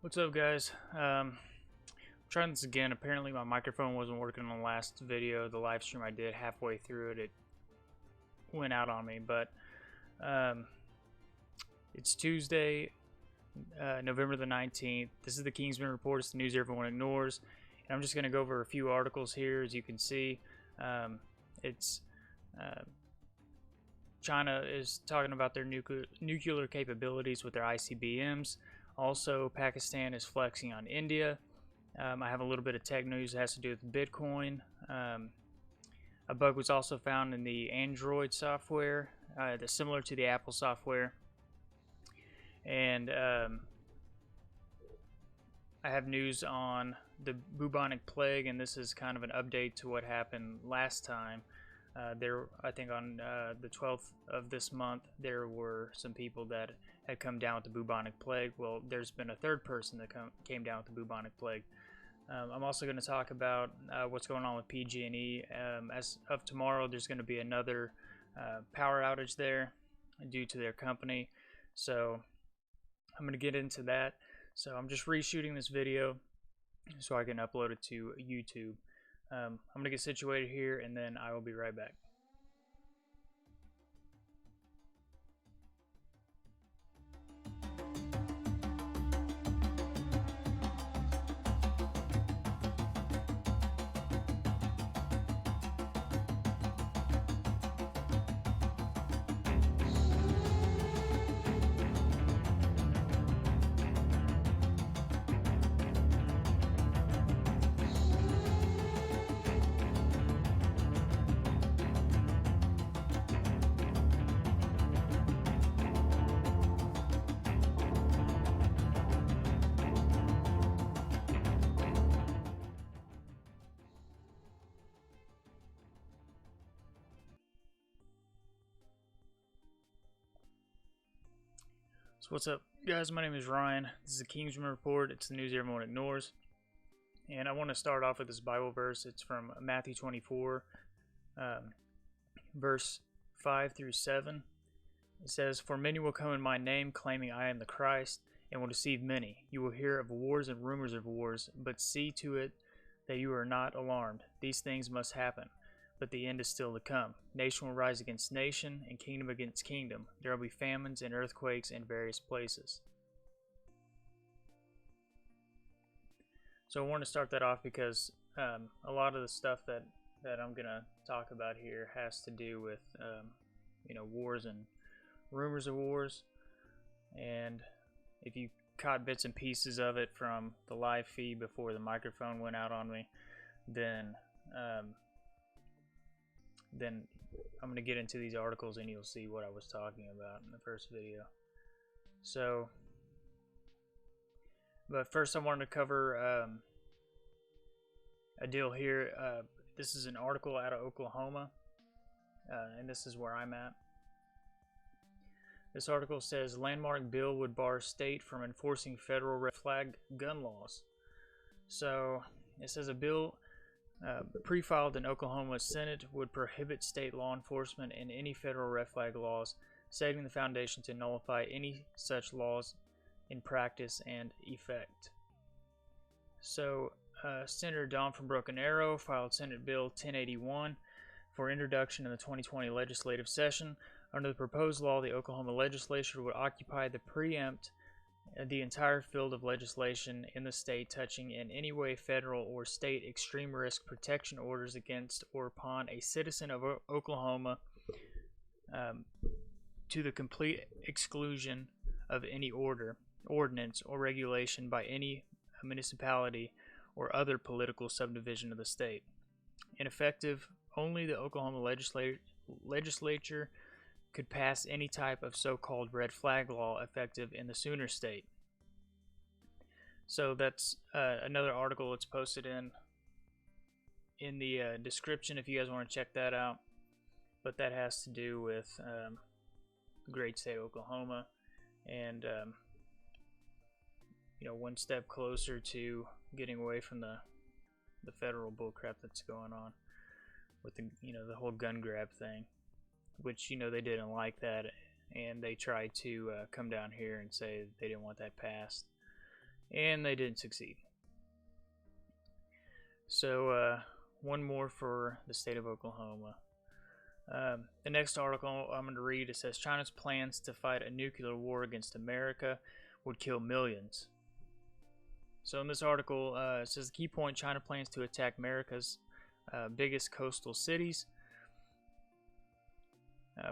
What's up, guys? Trying this again. Apparently my microphone wasn't working on the last video, the live stream I did. Halfway through it went out on me, but it's Tuesday, November the 19th. This is the Kingsman Report. It's the news everyone ignores, and I'm just going to go over a few articles here. As you can see, it's China is talking about their nuclear capabilities with their ICBMs. Also, Pakistan is flexing on India. I have a little bit of tech news that has to do with Bitcoin. A bug was also found in the Android software that's similar to the Apple software. And I have news on the bubonic plague, and this is kind of an update to what happened last time. I think on the 12th of this month, there were some people that had come down with the bubonic plague. Well, there's been a third person that came down with the bubonic plague. I'm also going to talk about what's going on with PG&E. As of tomorrow, there's going to be another power outage there due to their company. So I'm going to get into that. So I'm just reshooting this video so I can upload it to YouTube. I'm going to get situated here, and then I will be right back. So what's up, guys? My name is Ryan. This is the Kingsman Report. It's the news everyone ignores. And I want to start off with this Bible verse. It's from Matthew 24, verse 5 through 7. It says, "For many will come in my name, claiming I am the Christ, and will deceive many. You will hear of wars and rumors of wars, but see to it that you are not alarmed. These things must happen, but the end is still to come. Nation will rise against nation, and kingdom against kingdom. There will be famines and earthquakes in various places." So I want to start that off because a lot of the stuff that I'm going to talk about here has to do with wars and rumors of wars. And if you caught bits and pieces of it from the live feed before the microphone went out on me, then I'm going to get into these articles and you'll see what I was talking about in the first video. So, but first I wanted to cover a deal here. This is an article out of Oklahoma, and this is where I'm at. This article says, landmark bill would bar state from enforcing federal red flag gun laws. So it says a bill pre-filed in Oklahoma Senate would prohibit state law enforcement and any federal red flag laws, setting the foundation to nullify any such laws in practice and effect. So Senator Don from Broken Arrow filed Senate Bill 1081 for introduction in the 2020 legislative session. Under the proposed law, the Oklahoma legislature would occupy the preempt the entire field of legislation in the state touching in any way federal or state extreme risk protection orders against or upon a citizen of Oklahoma, to the complete exclusion of any ordinance or regulation by any municipality or other political subdivision of the state. Ineffective, only the Oklahoma legislature could pass any type of so-called red flag law effective in the Sooner state. So that's another article that's posted in the description if you guys want to check that out. But that has to do with the great state of Oklahoma, and one step closer to getting away from the federal bullcrap that's going on with the whole gun grab thing. Which they didn't like that, and they tried to come down here and say they didn't want that passed. and they didn't succeed. So one more for the state of Oklahoma. The next article I'm going to read, it says China's plans to fight a nuclear war against America would kill millions. So in this article, it says the key point: China plans to attack America's biggest coastal cities.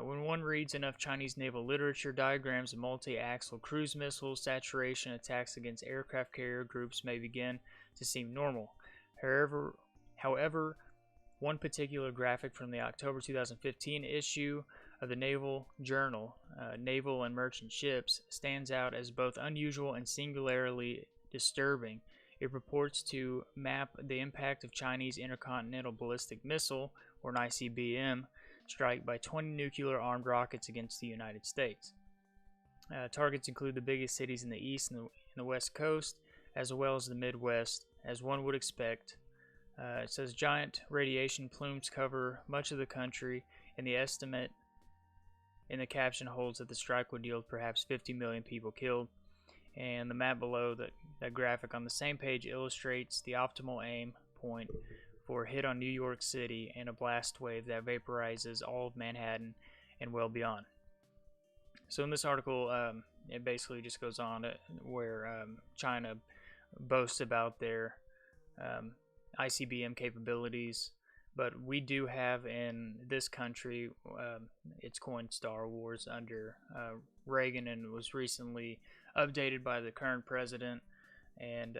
When one reads enough Chinese naval literature, diagrams of multi-axle cruise missiles, saturation attacks against aircraft carrier groups may begin to seem normal. However, one particular graphic from the October 2015 issue of the Naval Journal, Naval and Merchant Ships, stands out as both unusual and singularly disturbing. It purports to map the impact of Chinese intercontinental ballistic missile, or an ICBM, strike by 20 nuclear-armed rockets against the United States. Targets include the biggest cities in the east and the west coast, as well as the Midwest, as one would expect. It says giant radiation plumes cover much of the country, and the estimate in the caption holds that the strike would yield perhaps 50 million people killed. And the map below that graphic on the same page illustrates the optimal aim point for a hit on New York City and a blast wave that vaporizes all of Manhattan and well beyond. So in this article, it basically just goes on where China boasts about their ICBM capabilities, but we do have in this country, it's coined Star Wars under Reagan, and was recently updated by the current president, and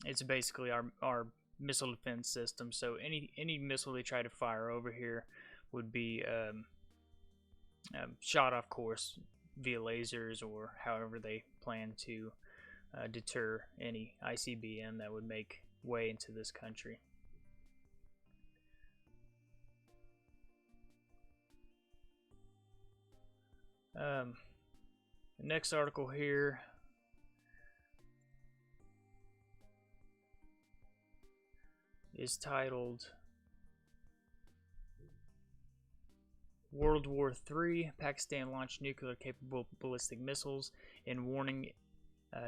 it's basically our missile defense system. So any missile they try to fire over here would be shot off course via lasers, or however they plan to deter any ICBM that would make way into this country. The next article here is titled World War III, Pakistan launched nuclear-capable ballistic missiles in warning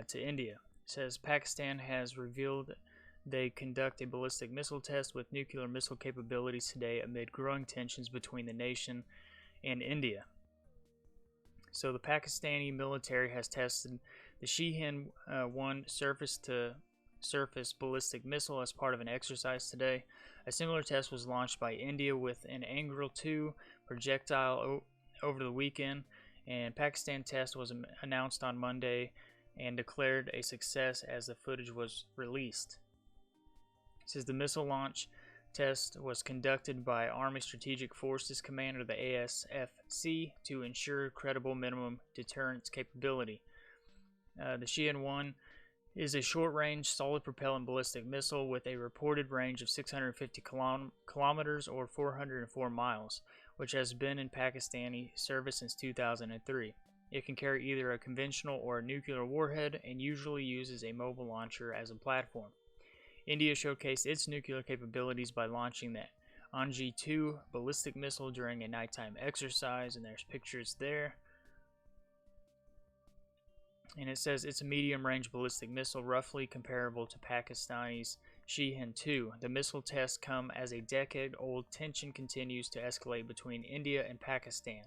to India. It says Pakistan has revealed they conduct a ballistic missile test with nuclear missile capabilities today amid growing tensions between the nation and India. So the Pakistani military has tested the Shahin-1 surface-to-surface ballistic missile as part of an exercise today. A similar test was launched by India with an Angel 2 projectile over the weekend, and Pakistan test was announced on Monday and declared a success as the footage was released. It says the missile launch test was conducted by Army Strategic Forces Command, the ASFC, to ensure credible minimum deterrence capability. The Shahin-1 is a short-range, solid-propellant ballistic missile with a reported range of 650 kilometers or 404 miles, which has been in Pakistani service since 2003. It can carry either a conventional or a nuclear warhead and usually uses a mobile launcher as a platform. India showcased its nuclear capabilities by launching the Angel 2 ballistic missile during a nighttime exercise, and there's pictures there. And it says it's a medium-range ballistic missile, roughly comparable to Pakistani's Shahin-2. The missile tests come as a decade-old tension continues to escalate between India and Pakistan.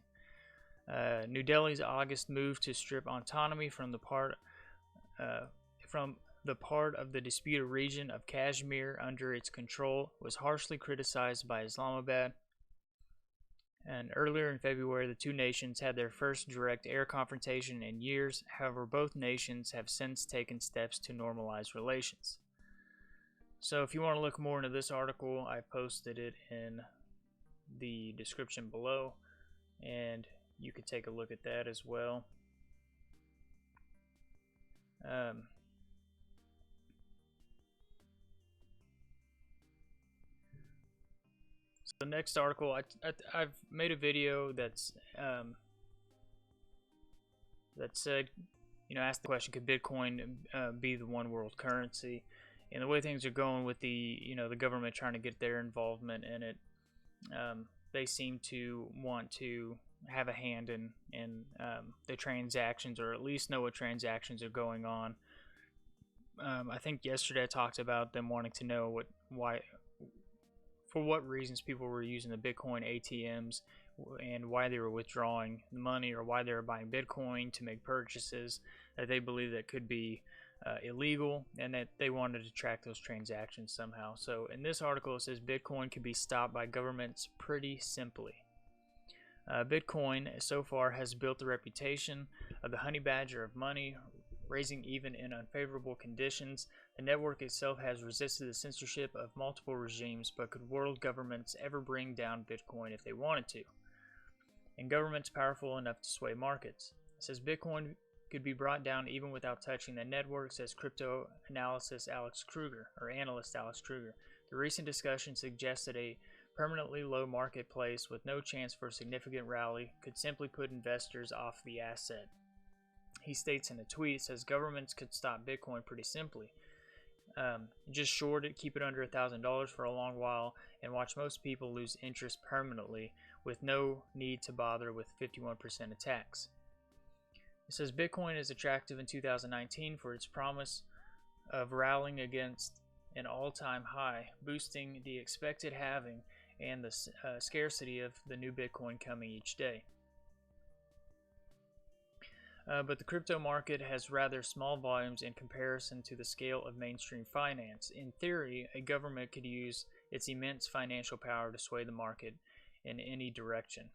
New Delhi's August move to strip autonomy from the part of the disputed region of Kashmir under its control was harshly criticized by Islamabad. And earlier in February, the two nations had their first direct air confrontation in years. However, both nations have since taken steps to normalize relations. So if you want to look more into this article, I posted it in the description below, and you could take a look at that as well. So the next article, I've made a video that's that said, asked the question, could Bitcoin be the one world currency? And the way things are going with the the government trying to get their involvement in it, they seem to want to have a hand in the transactions, or at least know what transactions are going on. I think yesterday I talked about them wanting to know for what reasons people were using the Bitcoin ATMs and why they were withdrawing the money or why they were buying Bitcoin to make purchases that they believe that could be illegal, and that they wanted to track those transactions somehow. So in this article it says Bitcoin could be stopped by governments pretty simply. Bitcoin so far has built the reputation of the honey badger of money, raising even in unfavorable conditions. The network itself has resisted the censorship of multiple regimes, but could world governments ever bring down Bitcoin if they wanted to? And governments powerful enough to sway markets. It says Bitcoin could be brought down even without touching the network, says crypto analyst Alex Kruger. The recent discussion suggested a permanently low marketplace with no chance for a significant rally could simply put investors off the asset. He states in a tweet, says governments could stop Bitcoin pretty simply. Just short it, keep it under $1,000 for a long while, and watch most people lose interest permanently with no need to bother with 51% attacks. It says Bitcoin is attractive in 2019 for its promise of rallying against an all-time high, boosting the expected halving and the scarcity of the new Bitcoin coming each day. But the crypto market has rather small volumes in comparison to the scale of mainstream finance. In theory, a government could use its immense financial power to sway the market in any direction.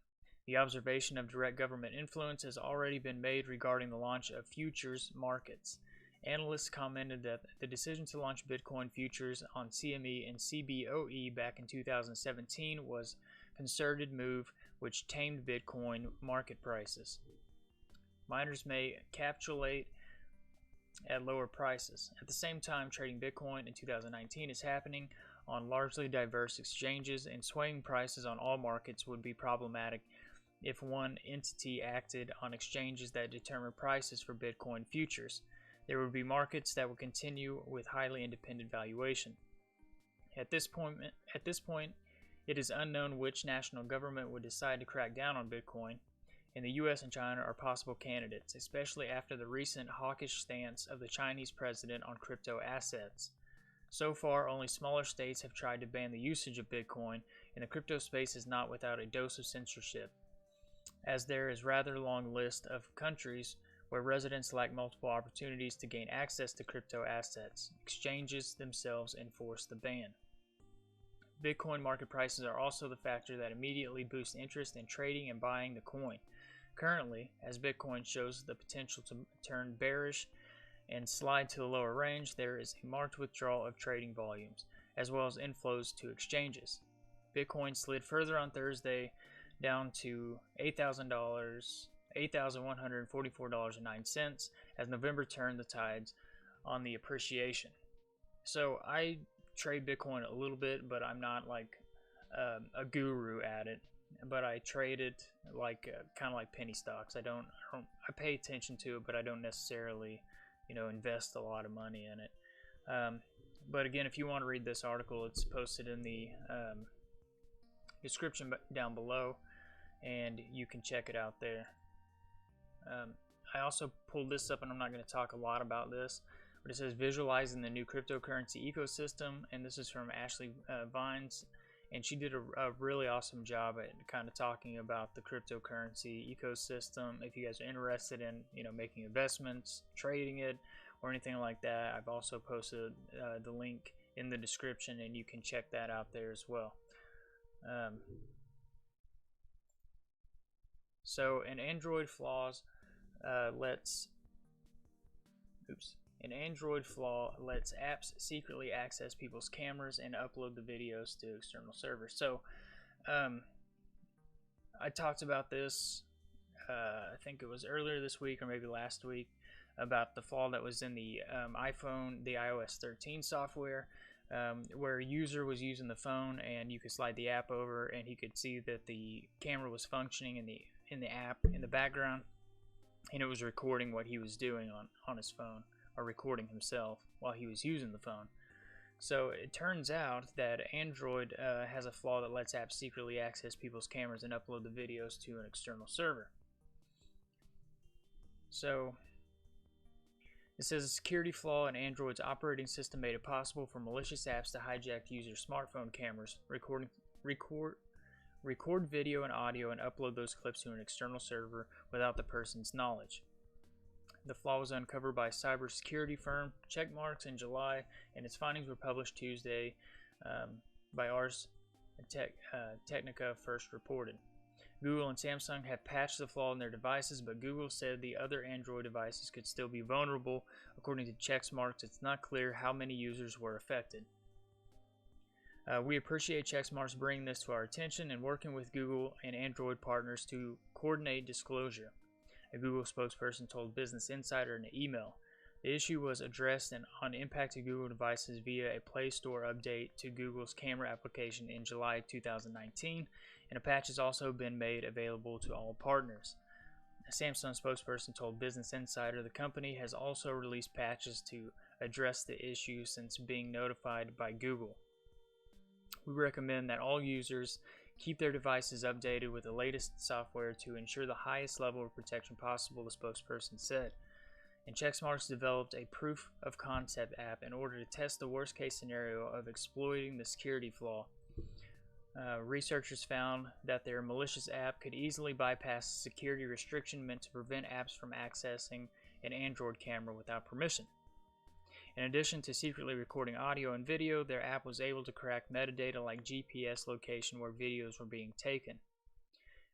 The observation of direct government influence has already been made regarding the launch of futures markets. Analysts commented that the decision to launch Bitcoin futures on CME and CBOE back in 2017 was a concerted move which tamed Bitcoin market prices. Miners may capitulate at lower prices. At the same time, trading Bitcoin in 2019 is happening on largely diverse exchanges, and swaying prices on all markets would be problematic if one entity acted on exchanges that determine prices for Bitcoin futures. There would be markets that would continue with highly independent valuation. At this point, it is unknown which national government would decide to crack down on Bitcoin, and the US and China are possible candidates, especially after the recent hawkish stance of the Chinese president on crypto assets. So far, only smaller states have tried to ban the usage of Bitcoin, and the crypto space is not without a dose of censorship, as there is a rather long list of countries where residents lack multiple opportunities to gain access to crypto assets. Exchanges themselves enforce the ban. Bitcoin market prices are also the factor that immediately boosts interest in trading and buying the coin. Currently, as Bitcoin shows the potential to turn bearish and slide to the lower range, there is a marked withdrawal of trading volumes, as well as inflows to exchanges. Bitcoin slid further on Thursday down to $8,144.09 as November turned the tides on the appreciation. So I trade Bitcoin a little bit, but I'm not like a guru at it. But I trade it like kind of like penny stocks. I pay attention to it, but I don't necessarily, invest a lot of money in it. But again, if you want to read this article, it's posted in the description down below, and you can check it out there. I also pulled this up, and I'm not going to talk a lot about this, but it says visualizing the new cryptocurrency ecosystem, and this is from Ashley Vines, and she did a really awesome job at kind of talking about the cryptocurrency ecosystem. If you guys are interested in making investments, trading it, or anything like that, I've also posted the link in the description, and you can check that out there as well. So an Android flaw lets apps secretly access people's cameras and upload the videos to external servers. So I talked about this, I think it was earlier this week or maybe last week, about the flaw that was in the iPhone, the iOS 13 software, where a user was using the phone and you could slide the app over and he could see that the camera was functioning in the app in the background, and it was recording what he was doing on his phone, or recording himself while he was using the phone. So it turns out that Android has a flaw that lets apps secretly access people's cameras and upload the videos to an external server. So It says a security flaw in Android's operating system made it possible for malicious apps to hijack users' smartphone cameras, record video and audio, and upload those clips to an external server without the person's knowledge. The flaw was uncovered by cybersecurity firm Checkmarx in July, and its findings were published Tuesday by Ars Technica first reported. Google and Samsung have patched the flaw in their devices, but Google said the other Android devices could still be vulnerable. According to Checkmarx, it's not clear how many users were affected. We appreciate Checkmarx bringing this to our attention and working with Google and Android partners to coordinate disclosure, a Google spokesperson told Business Insider in an email. The issue was addressed on impacted Google devices via a Play Store update to Google's camera application in July 2019, and a patch has also been made available to all partners. A Samsung spokesperson told Business Insider the company has also released patches to address the issue since being notified by Google. We recommend that all users keep their devices updated with the latest software to ensure the highest level of protection possible, the spokesperson said. And Checkmarx developed a proof of concept app in order to test the worst case scenario of exploiting the security flaw. Researchers found that their malicious app could easily bypass a security restriction meant to prevent apps from accessing an Android camera without permission. In addition to secretly recording audio and video, their app was able to crack metadata like GPS location where videos were being taken.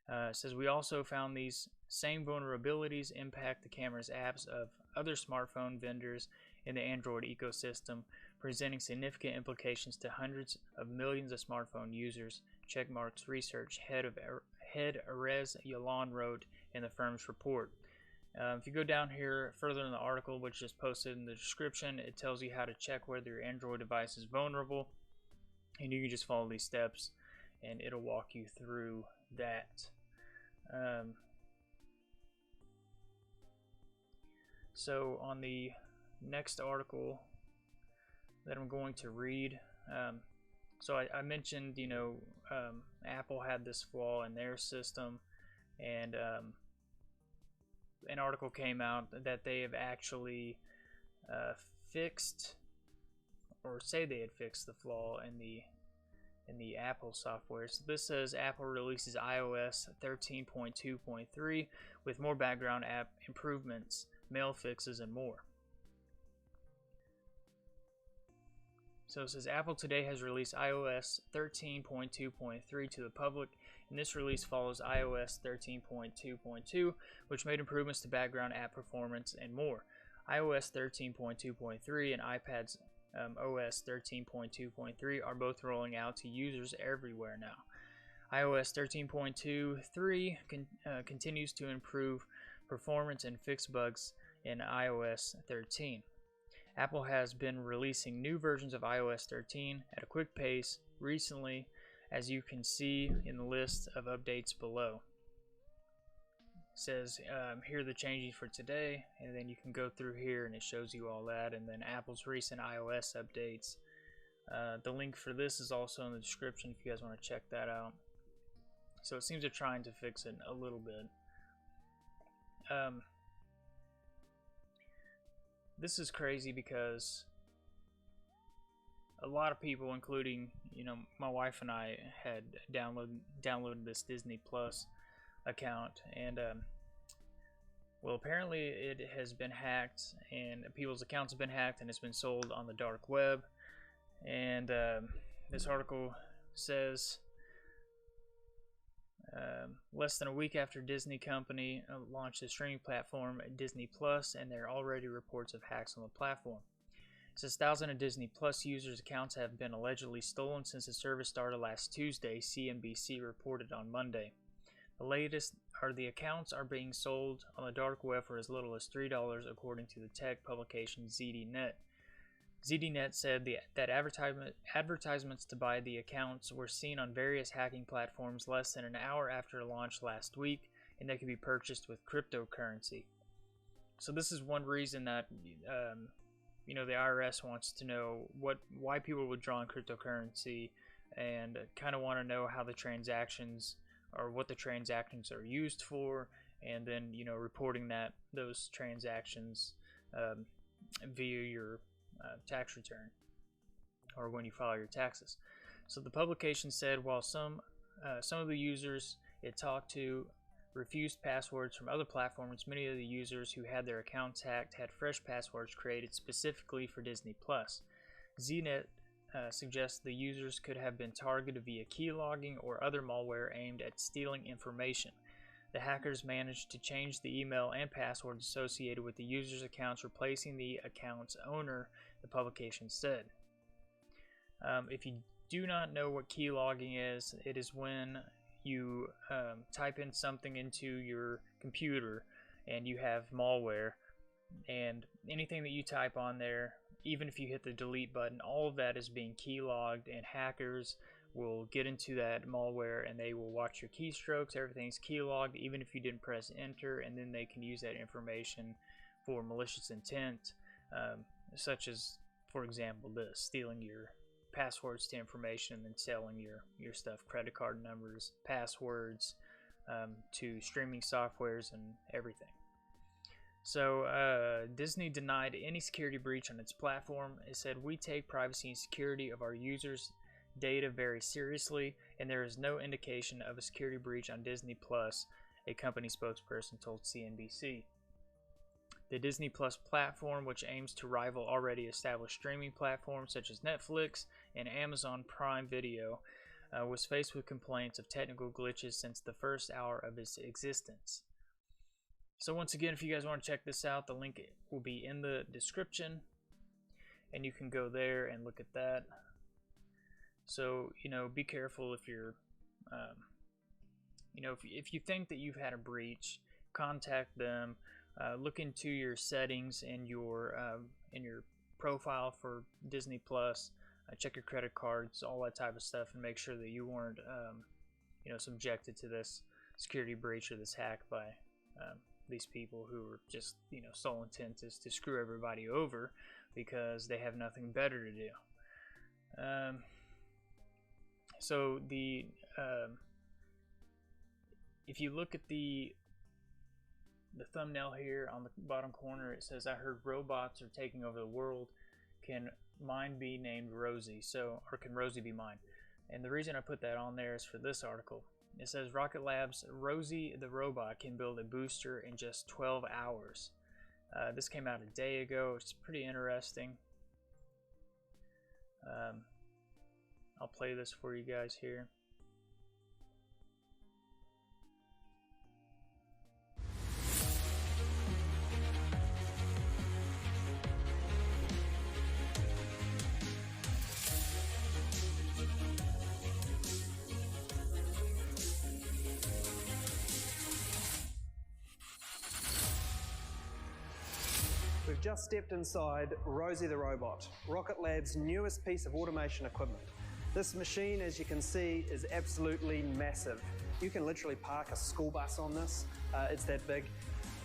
It says we also found these same vulnerabilities impact the camera's apps of other smartphone vendors in the Android ecosystem, presenting significant implications to hundreds of millions of smartphone users, Checkmarx research head Erez Yalan wrote in the firm's report. If you go down here further in the article, which is posted in the description, it tells you how to check whether your Android device is vulnerable, and you can just follow these steps and it'll walk you through that. So on the next article that I'm going to read, so I mentioned, Apple had this flaw in their system, and an article came out that they have actually fixed, or say they had fixed the flaw in the Apple software. So this says Apple releases iOS 13.2.3 with more background app improvements, mail fixes, and more. So it says Apple today has released iOS 13.2.3 to the public, and this release follows iOS 13.2.2, which made improvements to background app performance and more. iOS 13.2.3 and iPad's OS 13.2.3 are both rolling out to users everywhere now. iOS 13.23 continues to improve performance and fix bugs in iOS 13. Apple has been releasing new versions of iOS 13 at a quick pace recently, as you can see in the list of updates below. It says here are the changes for today, and then you can go through here and it shows you all that, and then Apple's recent iOS updates. The link for this is also in the description if you guys want to check that out. So it seems they're trying to fix it a little bit. This is crazy because a lot of people, including my wife and I, had downloaded this Disney Plus account, and well, apparently it has been hacked, and people's accounts have been hacked, and it's been sold on the dark web. And this article says less than a week after Disney company launched the streaming platform Disney Plus, and there are already reports of hacks on the platform. It says thousands of Disney Plus users' accounts have been allegedly stolen since the service started last Tuesday, CNBC reported on Monday. The accounts are being sold on the dark web for as little as $3, according to the tech publication ZDNet. ZDNet said that advertisements to buy the accounts were seen on various hacking platforms less than an hour after launch last week, and they could be purchased with cryptocurrency. So this is one reason that the IRS wants to know why people are withdrawing cryptocurrency, and kind of want to know how the transactions, or what the transactions are used for, and then reporting those transactions via your tax return or when you file your taxes. So the publication said while some of the users it talked to refused passwords from other platforms, many of the users who had their accounts hacked had fresh passwords created specifically for Disney+. ZNet suggests the users could have been targeted via keylogging or other malware aimed at stealing information. The hackers managed to change the email and passwords associated with the users' accounts, replacing the account's owner, the publication said. If you do not know what keylogging is, it is when you type in something into your computer and you have malware, and anything that you type on there, even if you hit the delete button, all of that is being keylogged, and hackers will get into that malware and they will watch your keystrokes. Everything's keylogged even if you didn't press enter, and then they can use that information for malicious intent, such as, for example, this, stealing your passwords to information and then selling your stuff, credit card numbers, passwords, to streaming softwares and everything. So Disney denied any security breach on its platform. It said, "We take privacy and security of our users' data very seriously, and there is no indication of a security breach on Disney Plus," a company spokesperson told CNBC. The Disney Plus platform, which aims to rival already established streaming platforms such as Netflix and Amazon Prime Video, was faced with complaints of technical glitches since the first hour of its existence. So once again, if you guys want to check this out, the link will be in the description, and you can go there and look at that. So, be careful if you're, if you think that you've had a breach, contact them. Look into your settings in your profile for Disney Plus. Check your credit cards, all that type of stuff, and make sure that you weren't, subjected to this security breach or this hack by these people who are just, sole intent is to screw everybody over because they have nothing better to do. So if you look at the thumbnail here on the bottom corner, it says, "I heard robots are taking over the world. Can mine be named Rosie?" Or can Rosie be mine? And the reason I put that on there is for this article. It says Rocket Lab's Rosie the robot can build a booster in just 12 hours. This came out a day ago. It's pretty interesting. I'll play this for you guys here. We've just stepped inside Rosie the robot, Rocket Lab's newest piece of automation equipment. This machine, as you can see, is absolutely massive. You can literally park a school bus on this. It's that big.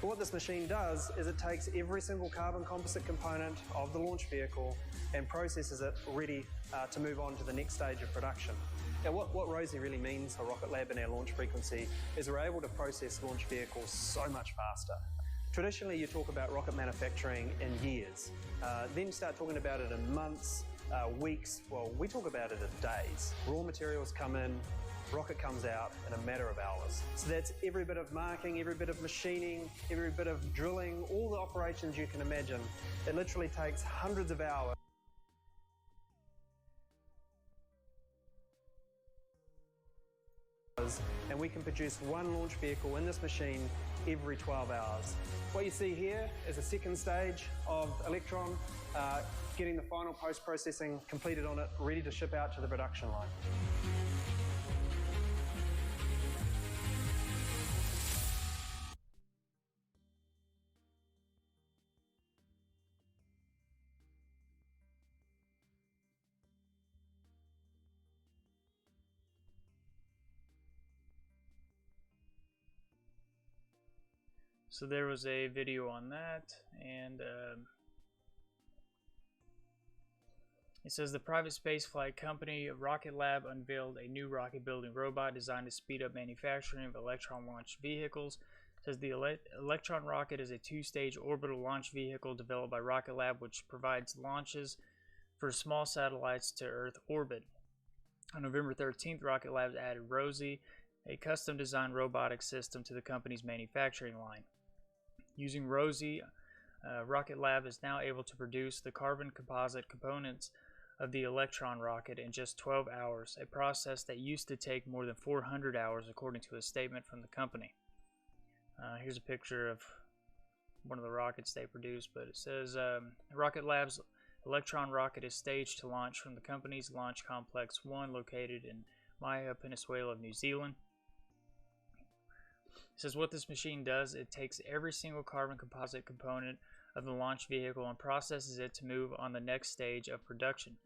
But what this machine does is it takes every single carbon composite component of the launch vehicle and processes it ready to move on to the next stage of production. Now what Rosie really means for Rocket Lab and our launch frequency is we're able to process launch vehicles so much faster. Traditionally, you talk about rocket manufacturing in years. Then you start talking about it in months, weeks. Well, we talk about it in days. Raw materials come in, rocket comes out in a matter of hours. So that's every bit of marking, every bit of machining, every bit of drilling, all the operations you can imagine. It literally takes hundreds of hours. And we can produce one launch vehicle in this machine every 12 hours. What you see here is a second stage of Electron, getting the final post-processing completed on it, ready to ship out to the production line. So there was a video on that, and it says the private spaceflight company Rocket Lab unveiled a new rocket building robot designed to speed up manufacturing of Electron launched vehicles. It says the Electron rocket is a two-stage orbital launch vehicle developed by Rocket Lab, which provides launches for small satellites to Earth orbit. On November 13th, Rocket Lab added Rosie, a custom-designed robotic system, to the company's manufacturing line. Using Rosie, Rocket Lab is now able to produce the carbon composite components of the Electron rocket in just 12 hours, a process that used to take more than 400 hours, according to a statement from the company. Here's a picture of one of the rockets they produced, but it says Rocket Lab's Electron rocket is staged to launch from the company's Launch Complex 1 located in Maia Peninsula of New Zealand. It says what this machine does, it takes every single carbon composite component of the launch vehicle and processes it to move on the next stage of production.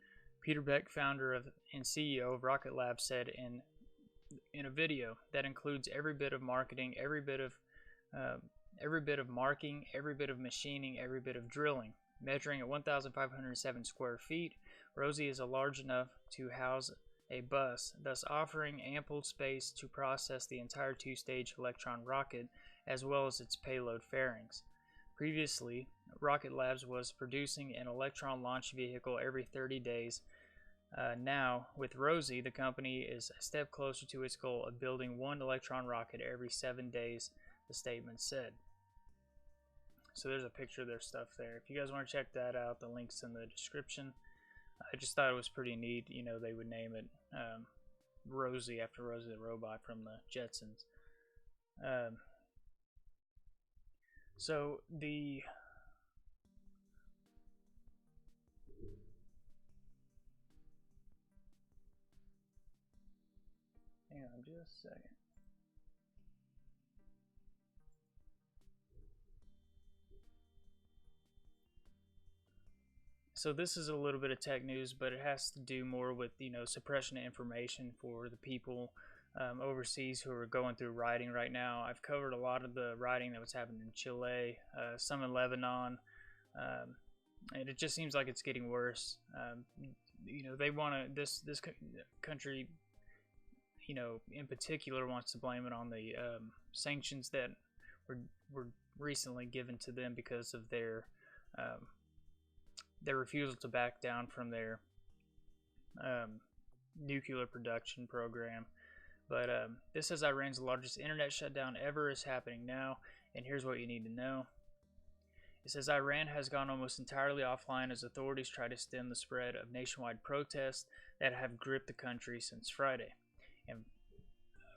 Peter Beck, founder and CEO of Rocket Lab, said in a video that includes every bit of marketing, every bit of marking, every bit of machining, every bit of drilling. Measuring at 1,507 square feet, Rosie is large enough to house a bus, thus offering ample space to process the entire two-stage Electron rocket as well as its payload fairings. Previously, Rocket Labs was producing an Electron launch vehicle every 30 days. Now, with Rosie, the company is a step closer to its goal of building one Electron rocket every 7 days, the statement said. So there's a picture of their stuff there. If you guys want to check that out, the link's in the description. I just thought it was pretty neat. You know, they would name it Rosie after Rosie the robot from the Jetsons. So the hang on just a second. So this is a little bit of tech news, but it has to do more with, you know, suppression of information for the people overseas who are going through rioting right now. I've covered a lot of the rioting that was happening in Chile, some in Lebanon, and it just seems like it's getting worse. You know, they want to, this country, you know, in particular wants to blame it on the sanctions that were recently given to them because of their refusal to back down from their nuclear production program. But this says Iran's largest internet shutdown ever is happening now, and here's what you need to know. It says Iran has gone almost entirely offline as authorities try to stem the spread of nationwide protests that have gripped the country since Friday. And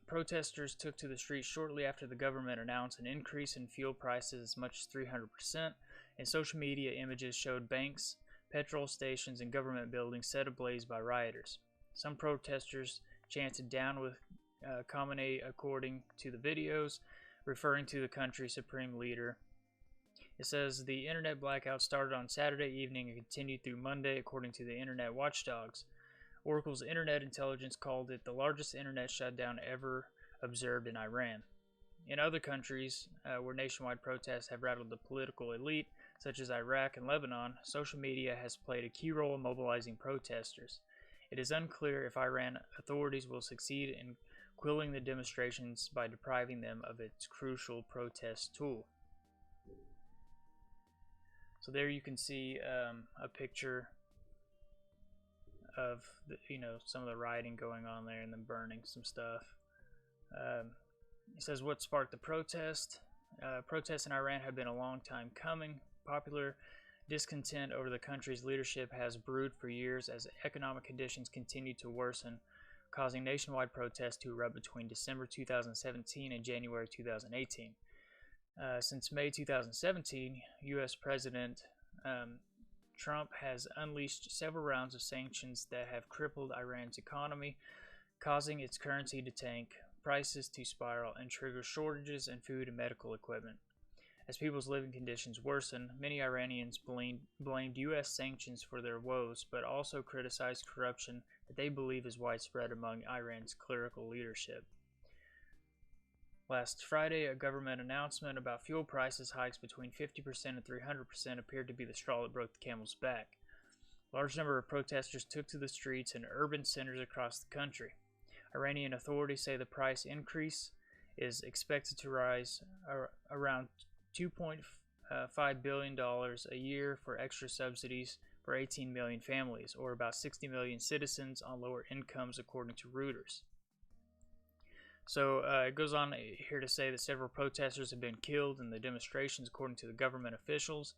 protesters took to the streets shortly after the government announced an increase in fuel prices as much as 300%, and social media images showed banks, petrol stations, and government buildings set ablaze by rioters. Some protesters chanted "Down with Khamenei," according to the videos, referring to the country's supreme leader. It says the internet blackout started on Saturday evening and continued through Monday, according to the internet watchdogs. Oracle's Internet Intelligence called it the largest internet shutdown ever observed in Iran. In other countries where nationwide protests have rattled the political elite, such as Iraq and Lebanon, social media has played a key role in mobilizing protesters. It is unclear if Iran authorities will succeed in quelling the demonstrations by depriving them of its crucial protest tool. So there you can see a picture of some of the rioting going on there and then burning some stuff. It says what sparked the protest. Protests in Iran have been a long time coming. Popular discontent over the country's leadership has brewed for years as economic conditions continue to worsen, causing nationwide protests to erupt between December 2017 and January 2018. Since May 2017, U.S. President Trump has unleashed several rounds of sanctions that have crippled Iran's economy, causing its currency to tank, prices to spiral, and trigger shortages in food and medical equipment. As people's living conditions worsen, many Iranians blamed U.S. sanctions for their woes, but also criticized corruption that they believe is widespread among Iran's clerical leadership. Last Friday, a government announcement about fuel prices hikes between 50% and 300% appeared to be the straw that broke the camel's back. A large number of protesters took to the streets in urban centers across the country. Iranian authorities say the price increase is expected to rise around $2.5 billion a year for extra subsidies for 18 million families, or about 60 million citizens on lower incomes, according to Reuters. So it goes on here to say that several protesters have been killed in the demonstrations, according to the government officials.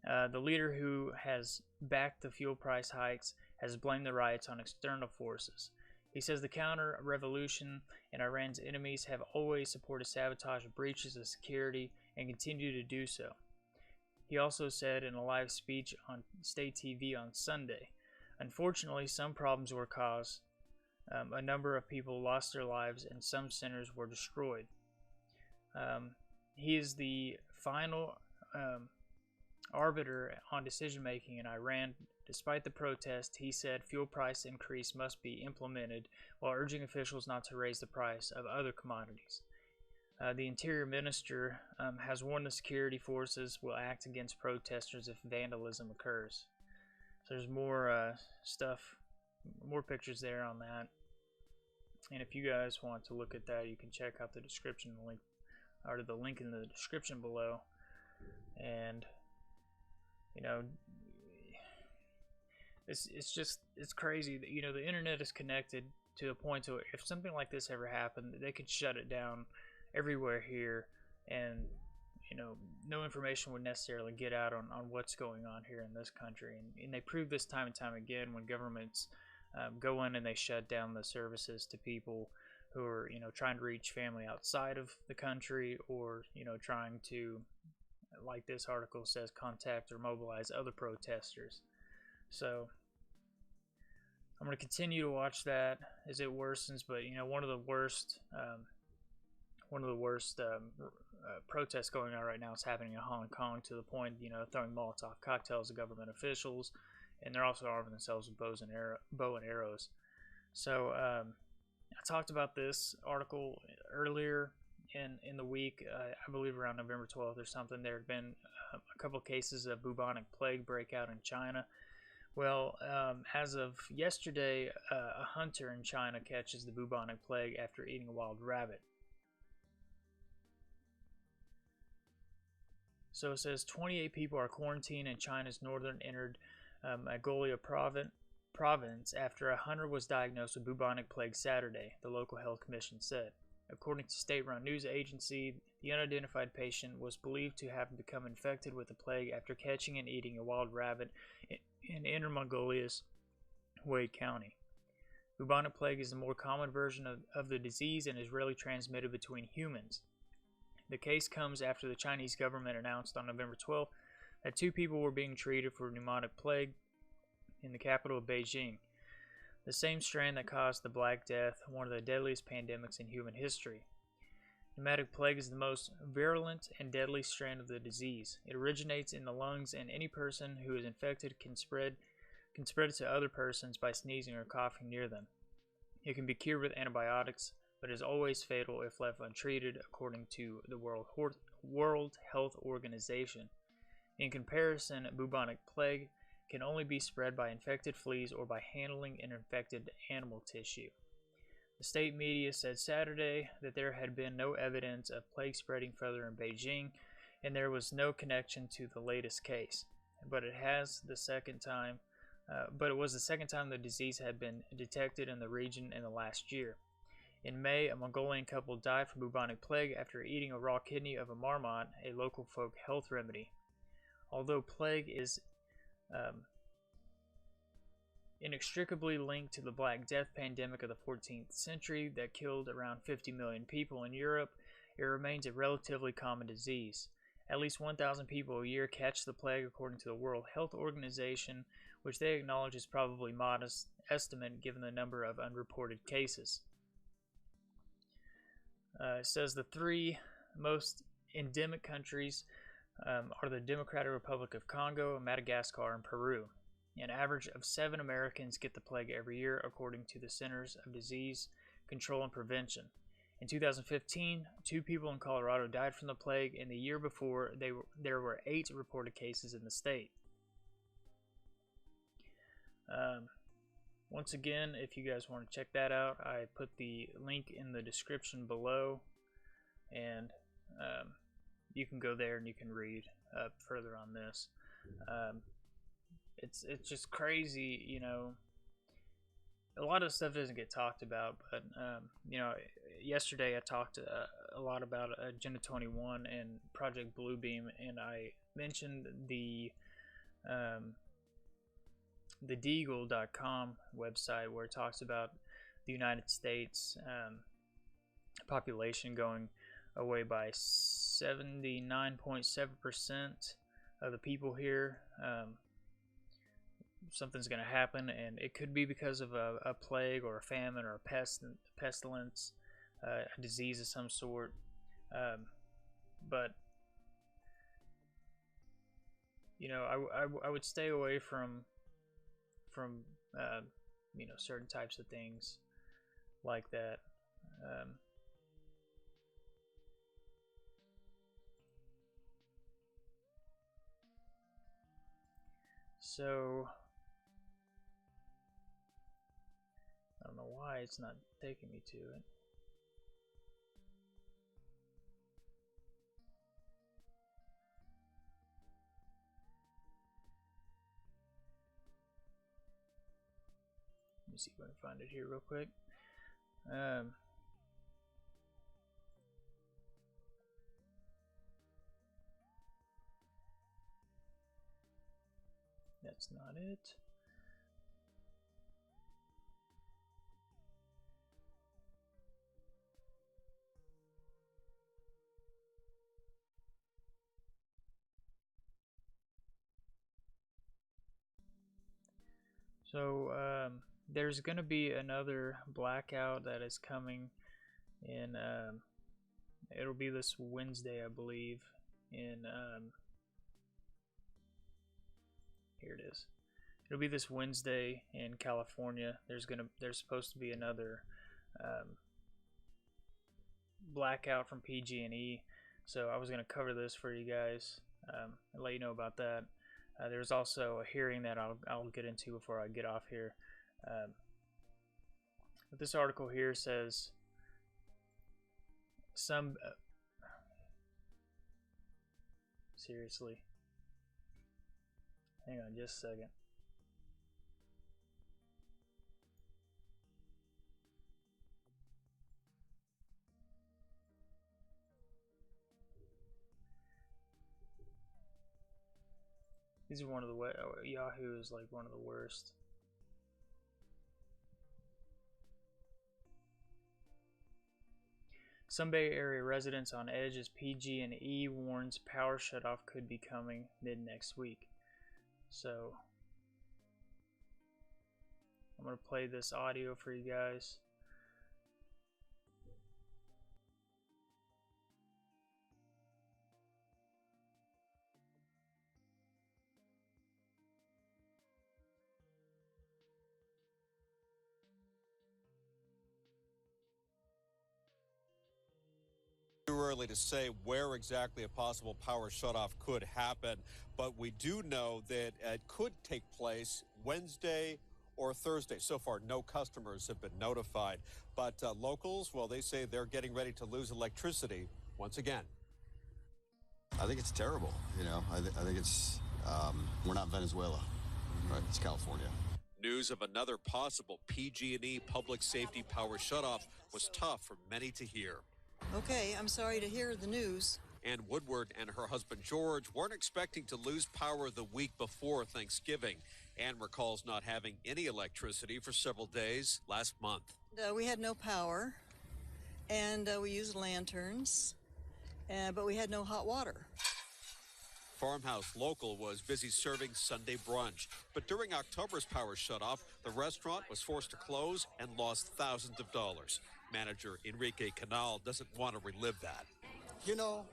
The leader, who has backed the fuel price hikes, has blamed the riots on external forces. He says the counter-revolution and Iran's enemies have always supported sabotage and breaches of security and continue to do so. He also said in a live speech on state TV on Sunday, "Unfortunately, some problems were caused. A number of people lost their lives and some centers were destroyed." He is the final arbiter on decision-making in Iran. Despite the protest, he said fuel price increase must be implemented, while urging officials not to raise the price of other commodities. The Interior Minister has warned the security forces will act against protesters if vandalism occurs. So there's more stuff, more pictures there on that. And if you guys want to look at that, you can check out the description link, or the link in the description below. And you know, it's crazy that, you know, the internet is connected to a point to if something like this ever happened, they could shut it down everywhere here, and you know, no information would necessarily get out on what's going on here in this country. And they prove this time and time again when governments go in and they shut down the services to people who are, you know, trying to reach family outside of the country, or, you know, trying to, like this article says, contact or mobilize other protesters. So I'm going to continue to watch that as it worsens. But you know, one of the worst protests going on right now is happening in Hong Kong, to the point, you know, throwing Molotov cocktails at government officials, and they're also arming themselves with bow and arrows. So I talked about this article earlier in the week, I believe around November 12th or something. There had been a couple cases of bubonic plague breakout in China. Well, as of yesterday, a hunter in China catches the bubonic plague after eating a wild rabbit. So it says 28 people are quarantined in China's northern Mongolia province after a hunter was diagnosed with bubonic plague Saturday, the local health commission said. According to state-run news agency, the unidentified patient was believed to have become infected with the plague after catching and eating a wild rabbit in Inner Mongolia's Wei County. Bubonic plague is the more common version of the disease and is rarely transmitted between humans. The case comes after the Chinese government announced on November 12th that 2 people were being treated for pneumonic plague in the capital of Beijing, the same strain that caused the Black Death, one of the deadliest pandemics in human history. Pneumatic plague is the most virulent and deadly strain of the disease. It originates in the lungs, and any person who is infected can spread it to other persons by sneezing or coughing near them. It can be cured with antibiotics, but is always fatal if left untreated, according to the World Health Organization. In comparison, bubonic plague can only be spread by infected fleas or by handling an infected animal tissue. The state media said Saturday that there had been no evidence of plague spreading further in Beijing, and there was no connection to the latest case. But it was the second time the disease had been detected in the region in the last year. In May, a Mongolian couple died from bubonic plague after eating a raw kidney of a marmot, a local folk health remedy. Although plague is inextricably linked to the Black Death pandemic of the 14th century that killed around 50 million people in Europe, it remains a relatively common disease. At least 1,000 people a year catch the plague, according to the World Health Organization, which they acknowledge is probably a modest estimate given the number of unreported cases. It says the 3 most endemic countries are the Democratic Republic of Congo, Madagascar, and Peru. An average of 7 Americans get the plague every year, according to the Centers of Disease Control and Prevention. In 2015, 2 people in Colorado died from the plague, and the year before, there were 8 reported cases in the state. Once again, if you guys want to check that out, I put the link in the description below. and you can go there and you can read further on this. It's just crazy, you know. A lot of stuff doesn't get talked about, but you know, yesterday I talked a lot about Agenda 21 and Project Bluebeam, and I mentioned the Deagle.com website, where it talks about the United States population going away by 79.7% of the people here. Something's going to happen, and it could be because of a plague or a famine or a pestilence, a disease of some sort. But you know, I would stay away from you know, certain types of things like that. So I don't know why it's not taking me to it. Let me see if I can find it here real quick. That's not it. So there's going to be another blackout that is coming in. It'll be this Wednesday, I believe. In here it is. It'll be this Wednesday in California. There's supposed to be another blackout from PG&E. So I was going to cover this for you guys and let you know about that. There's also a hearing that I'll get into before I get off here. But this article here says some seriously. Hang on just a second. These are one of the Yahoo is like one of the worst. Some Bay Area residents on edge as PG&E warns power shutoff could be coming mid next week. So I'm going to play this audio for you guys. Too early to say where exactly a possible power shutoff could happen, but we do know that it could take place Wednesday or Thursday. So far, no customers have been notified, but locals, well, they say they're getting ready to lose electricity once again. I think it's terrible. You know, I think it's, we're not Venezuela, right? It's California. News of another possible PG&E public safety power shutoff was tough for many to hear. Okay, I'm sorry to hear the news. Ann Woodward and her husband George weren't expecting to lose power the week before Thanksgiving. Ann recalls not having any electricity for several days last month. We had no power, and we used lanterns, but we had no hot water. Farmhouse Local was busy serving Sunday brunch, but during October's power shutoff, the restaurant was forced to close and lost thousands of dollars. Manager Enrique Canal doesn't want to relive that. You know,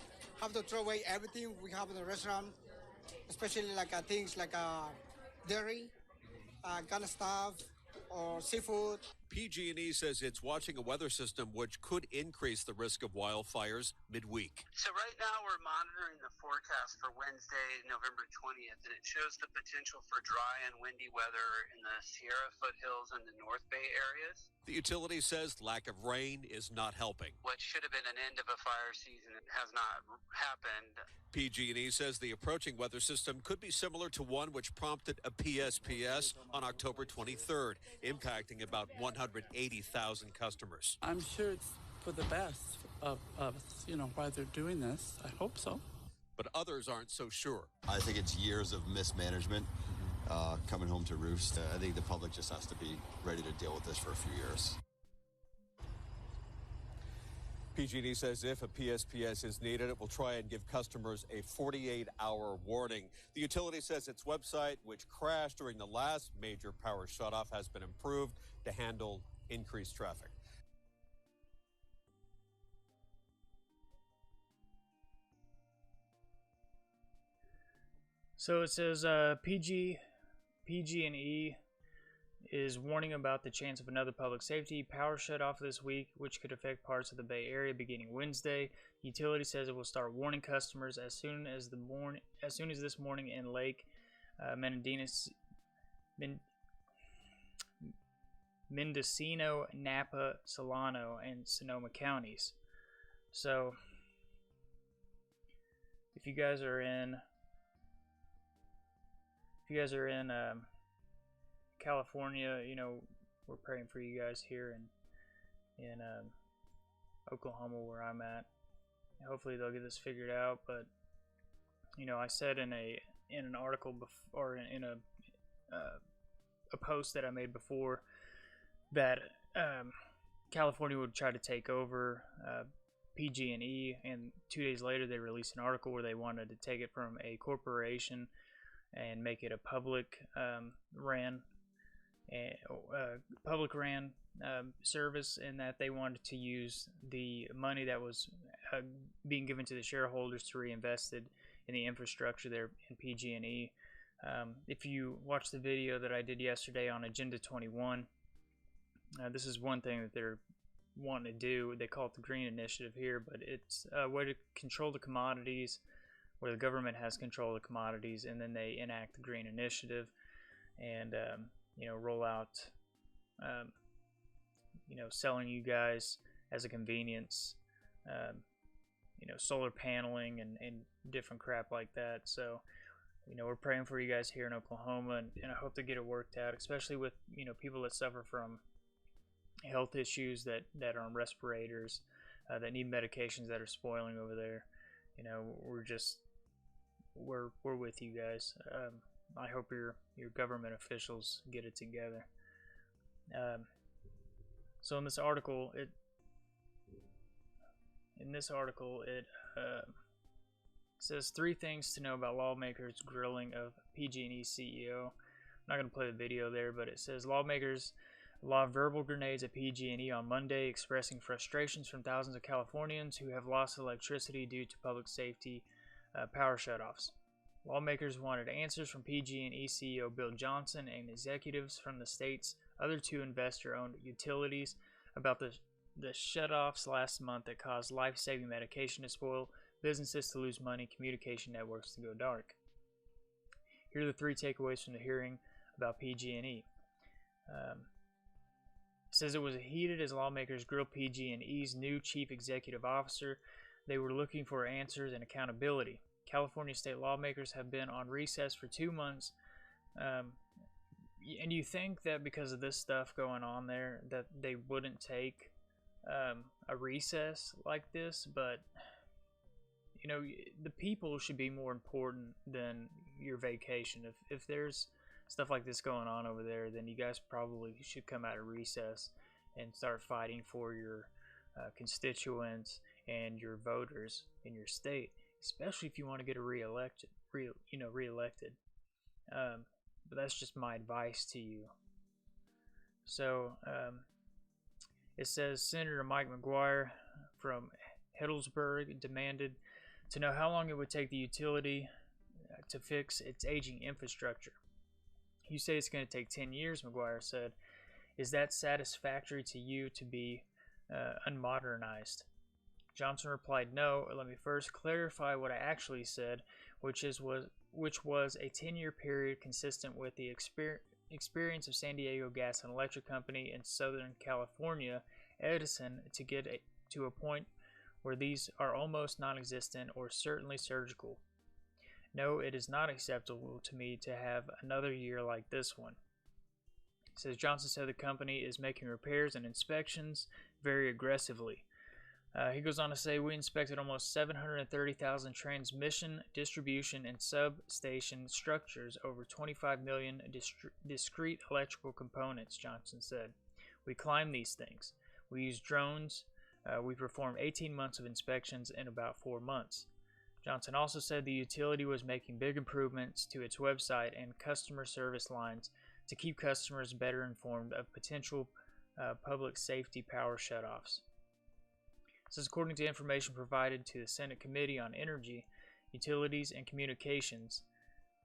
have to throw away everything we have in the restaurant, especially like things like dairy, kind of stuff, or seafood. PG&E says it's watching a weather system which could increase the risk of wildfires midweek. So right now we're monitoring the forecast for Wednesday, November 20th, and it shows the potential for dry and windy weather in the Sierra foothills and the North Bay areas. The utility says lack of rain is not helping. What should have been an end of a fire season has not happened. PG&E says the approaching weather system could be similar to one which prompted a PSPS on October 23rd, impacting about 180,000 customers. I'm sure it's for the best of why they're doing this. I hope so. But others aren't so sure. I think it's years of mismanagement coming home to roost. I think the public just has to be ready to deal with this for a few years. PG&E says if a PSPS is needed, it will try and give customers a 48-hour warning. The utility says its website, which crashed during the last major power shutoff, has been improved to handle increased traffic. So it says PG&E is warning about the chance of another public safety power shutoff this week, which could affect parts of the Bay Area beginning Wednesday. The utility says it will start warning customers as soon as this morning in Lake Mendocino, Napa, Solano, and Sonoma counties. So if you guys are in California, we're praying for you guys here in Oklahoma, where I'm at. Hopefully they'll get this figured out. But I said in an article or in a post that I made before that California would try to take over PG&E, and 2 days later they released an article where they wanted to take it from a corporation and make it a public ran service, and that they wanted to use the money that was being given to the shareholders to reinvest it in the infrastructure there in PG&E. If you watch the video that I did yesterday on Agenda 21, this is one thing that they're wanting to do. They call it the Green Initiative here, but it's a way to control the commodities, where the government has control of the commodities, and then they enact the Green Initiative and roll out selling you guys as a convenience solar paneling and different crap like that. So we're praying for you guys here in Oklahoma, and I hope to get it worked out, especially with people that suffer from health issues that are on respirators, that need medications that are spoiling over there. We're with you guys. I hope your government officials get it together. So in this article, it says 3 things to know about lawmakers' grilling of PG&E CEO. I'm not going to play the video there, but it says lawmakers lobbed verbal grenades at PG&E on Monday, expressing frustrations from thousands of Californians who have lost electricity due to public safety power shutoffs. Lawmakers wanted answers from PG&E CEO Bill Johnson and executives from the state's other 2 investor-owned utilities about the shutoffs last month that caused life-saving medication to spoil, businesses to lose money, communication networks to go dark. Here are the 3 takeaways from the hearing about PG&E. It says it was heated as lawmakers grilled PG&E's new chief executive officer. They were looking for answers and accountability. California state lawmakers have been on recess for 2 months, and you think that because of this stuff going on there that they wouldn't take a recess like this, but the people should be more important than your vacation. If there's stuff like this going on over there, then you guys probably should come out of recess and start fighting for your constituents and your voters in your state, especially if you want to get reelected. But that's just my advice to you. So it says Senator Mike McGuire from Healdsburg demanded to know how long it would take the utility to fix its aging infrastructure. You say it's going to take 10 years, McGuire said. Is that satisfactory to you to be unmodernized? Johnson replied, no. Let me first clarify what I actually said, which was a 10-year period consistent with the experience of San Diego Gas and Electric Company in Southern California, Edison, to get to a point where these are almost non-existent or certainly surgical. No, it is not acceptable to me to have another year like this one. It says Johnson said the company is making repairs and inspections very aggressively. He goes on to say, we inspected almost 730,000 transmission, distribution, and substation structures over 25 million discrete electrical components, Johnson said. We climbed these things. We used drones. We performed 18 months of inspections in about 4 months. Johnson also said the utility was making big improvements to its website and customer service lines to keep customers better informed of potential public safety power shutoffs. This is according to information provided to the Senate Committee on Energy, Utilities, and Communications.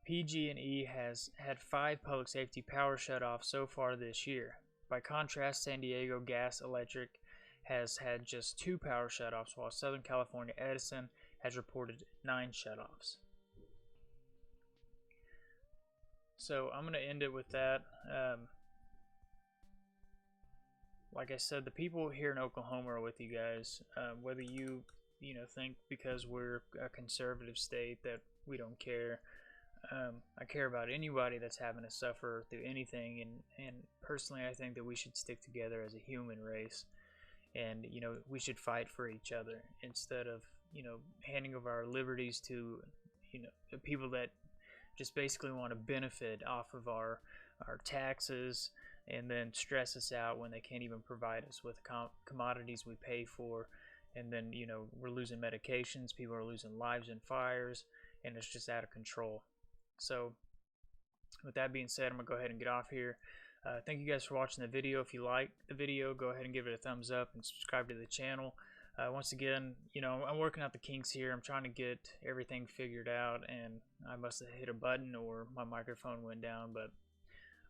PG&E has had 5 public safety power shutoffs so far this year. By contrast, San Diego Gas Electric has had just 2 power shutoffs, while Southern California Edison has reported 9 shutoffs. So I'm going to end it with that. Like I said, the people here in Oklahoma are with you guys. Whether you think because we're a conservative state that we don't care. I care about anybody that's having to suffer through anything, and personally I think that we should stick together as a human race, and we should fight for each other instead of handing over our liberties to the people that just basically want to benefit off of our taxes and then stress us out when they can't even provide us with commodities we pay for. And then we're losing medications, people are losing lives in fires, and it's just out of control. So with that being said, I'm gonna go ahead and get off here. Thank you guys for watching the video. If you like the video, go ahead and give it a thumbs up and subscribe to the channel. Once again, I'm working out the kinks here. I'm trying to get everything figured out, and I must have hit a button or my microphone went down, but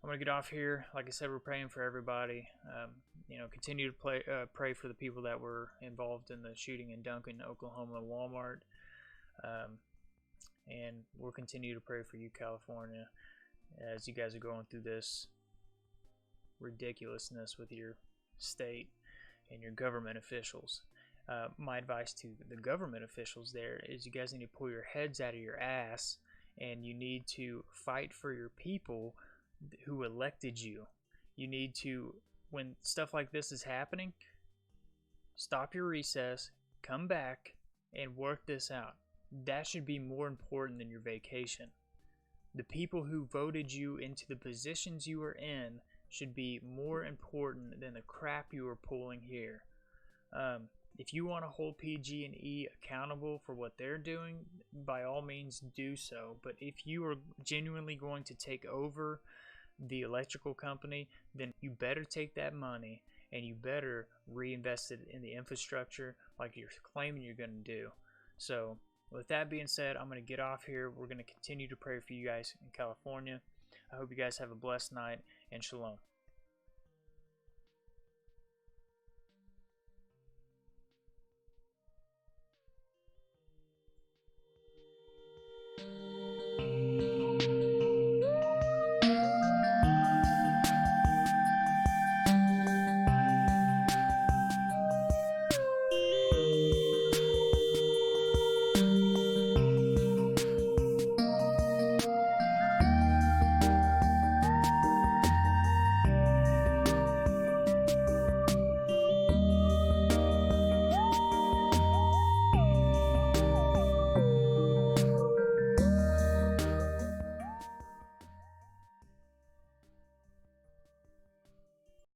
I'm going to get off here. Like I said, we're praying for everybody. Continue to pray for the people that were involved in the shooting in Duncan, Oklahoma, Walmart. And we'll continue to pray for you, California, as you guys are going through this ridiculousness with your state and your government officials. My advice to the government officials there is you guys need to pull your heads out of your ass, and you need to fight for your people who elected you. You need to, when stuff like this is happening, stop your recess, come back, and work this out. That should be more important than your vacation. The people who voted you into the positions you are in should be more important than the crap you are pulling here. If you want to hold PG&E accountable for what they're doing, by all means do so. But if you are genuinely going to take over the electrical company, then you better take that money and you better reinvest it in the infrastructure like you're claiming you're going to do. So with that being said, I'm going to get off here. We're going to continue to pray for you guys in California. I hope you guys have a blessed night, and shalom.